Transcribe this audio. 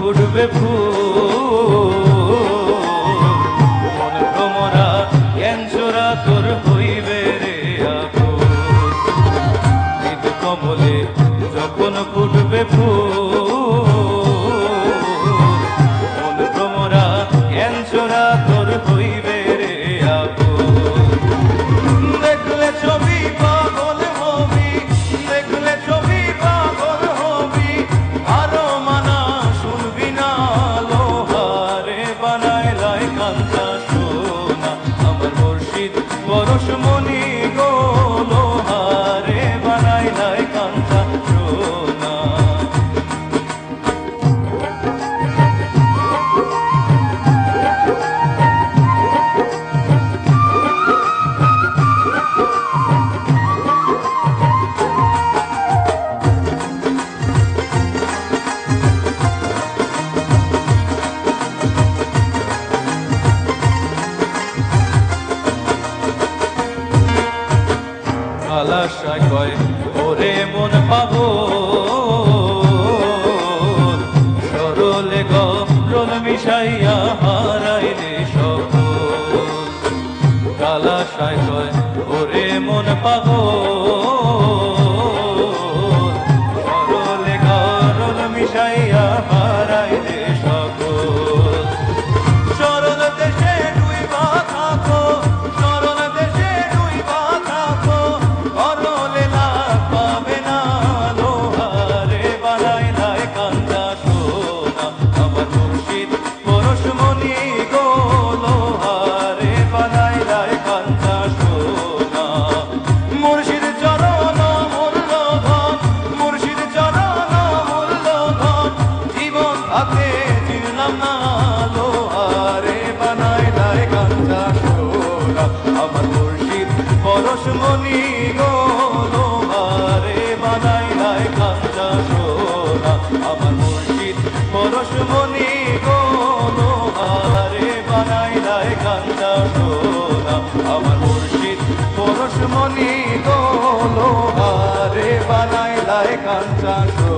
ফুটবে ফুল মন ভ্রমরা জ্ঞানচোরা তোর হইবে রে আকুল মৃদ কমলে যখন ফুটবে ফুল মন ভ্রমরা জ্ঞানচোরা তোর হইবে রে আকুল দেখলে ছবি পাগল হবি দেখলে ছবি পাগল হবি আরো মানা শুনবি না লোহারে বানায় লাই কাঞ্চা সোনা আমার মুর্শিদ পরশমণি গো লোহারে বানায় লাই কাঞ্চা সোনা আলাশায় কয় ওরে মন পাগল সরলে গরল মিশাইয়া হারাইলে সকল আলাশায় কয় ওরে মন পাগল সরলে গরল মিশাইয়া হারাইলে সকল সরল দেশে ডুইবা থাকো সরল দেশে ডুইবা থাকো অরলে লাভ পাবে না লোহারে বানায় লাই কাঞ্চা সোনা আমার মুর্শিদ পরশমণি গো লোহারে বানায় লাই কাঞ্চা সোনা মুর্শিদ চরণ মূল্যধন মুর্শিদ চরণ মূল্যধন জীবন হাতে চিনলাম না লোহারে বানায় লাই কাঞ্চা সোনা আমার মুর্শিদ পরশমণি গো লোহারে বানায় লাই কাঞ্চা সোনা আমার মুর্শিদ পরশমণি গো লোহারে বানায় লাই কাঞ্চা সোনা আমার মুর্শিদ পরশমণি গো লোহারে বানায় লাই কাঞ্চা সোনা।